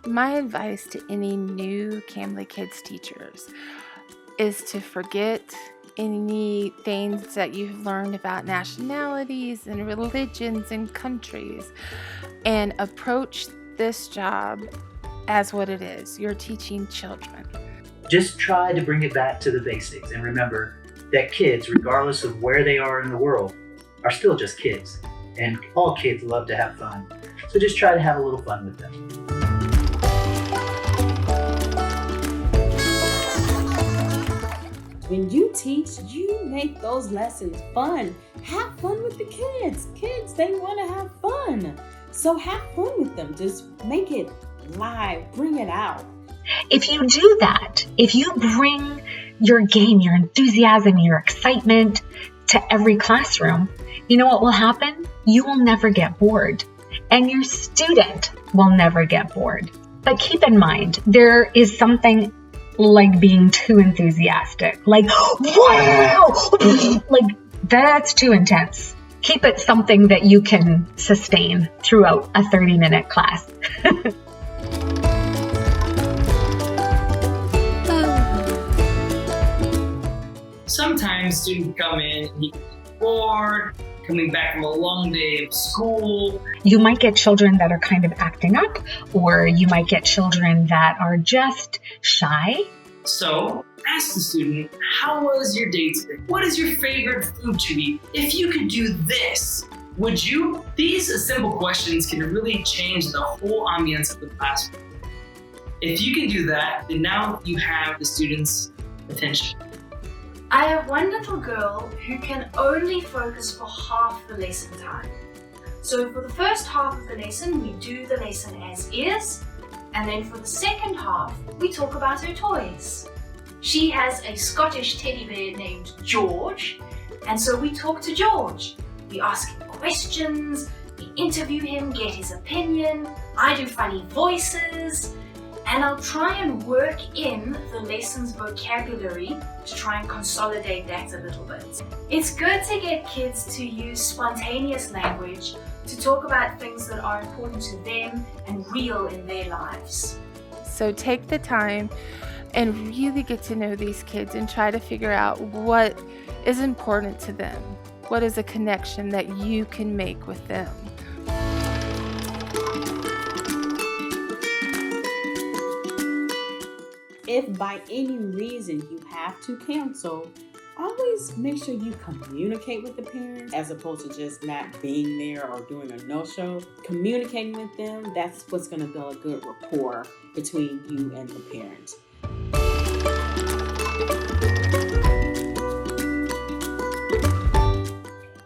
My advice to any new Cambly Kids teachers is to forget any things that you've learned about nationalities and religions and countries and approach this job as what it is. You're teaching children. Just try to bring it back to the basics and remember that kids, regardless of where they are in the world, are still just kids. And all kids love to have fun. So just try to have a little fun with them. When you teach, you make those lessons fun. Have fun with the kids. Kids, they want to have fun. So have fun with them. Just make it live. Bring it out. If you do that, if you bring your game, your enthusiasm, your excitement to every classroom, you know what will happen? You will never get bored. And your student will never get bored. But keep in mind, there is something like being too enthusiastic, like, wow, like that's too intense. Keep it something that you can sustain throughout a 30-minute class. Sometimes students come in and he gets bored, coming back from a long day of school. You might get children that are kind of acting up, or you might get children that are just shy. So ask the student, how was your day today? What is your favorite food to eat? If you could do this, would you? These simple questions can really change the whole ambience of the classroom. If you can do that, then now you have the student's attention. I have one little girl who can only focus for half the lesson time. So for the first half of the lesson, we do the lesson as is, and then for the second half, we talk about her toys. She has a Scottish teddy bear named George, and so we talk to George. We ask him questions, we interview him, get his opinion, I do funny voices, and I'll try and work in the lesson's vocabulary to try and consolidate that a little bit. It's good to get kids to use spontaneous language to talk about things that are important to them and real in their lives. So take the time and really get to know these kids and try to figure out what is important to them. What is a connection that you can make with them? If by any reason you have to cancel, always make sure you communicate with the parents as opposed to just not being there or doing a no-show. Communicating with them, that's what's going to build a good rapport between you and the parents.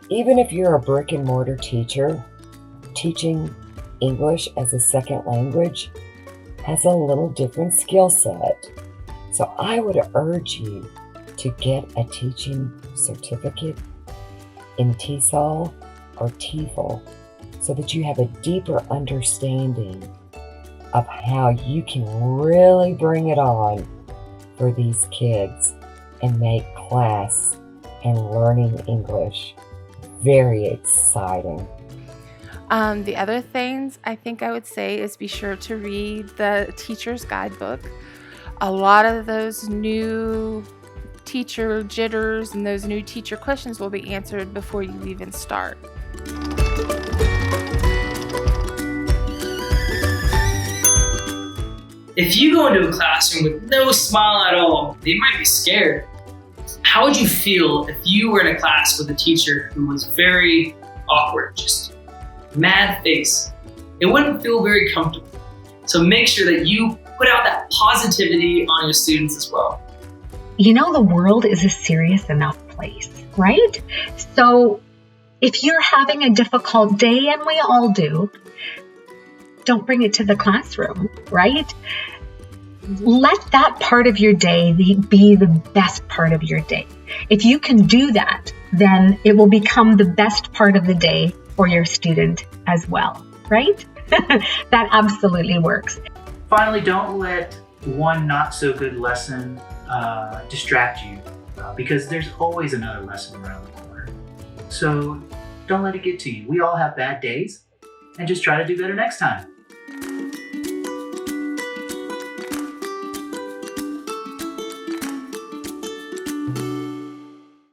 Even if you're a brick and mortar teacher, teaching English as a second language has a little different skill set. So I would urge you to get a teaching certificate in TESOL or TEFL so that you have a deeper understanding of how you can really bring it on for these kids and make class and learning English very exciting. The other things I think I would say is be sure to read the teacher's guidebook. A lot of those new teacher jitters and those new teacher questions will be answered before you even start. If you go into a classroom with no smile at all, they might be scared. How would you feel if you were in a class with a teacher who was very awkward, just mad face? It wouldn't feel very comfortable. So make sure that you put out that positivity on your students as well. You know, the world is a serious enough place, right? So if you're having a difficult day, and we all do, don't bring it to the classroom, right? Let that part of your day be the best part of your day. If you can do that, then it will become the best part of the day for your student as well, right? That absolutely works. Finally, don't let one not so good lesson distract you because there's always another lesson around the corner. So don't let it get to you. We all have bad days, and just try to do better next time.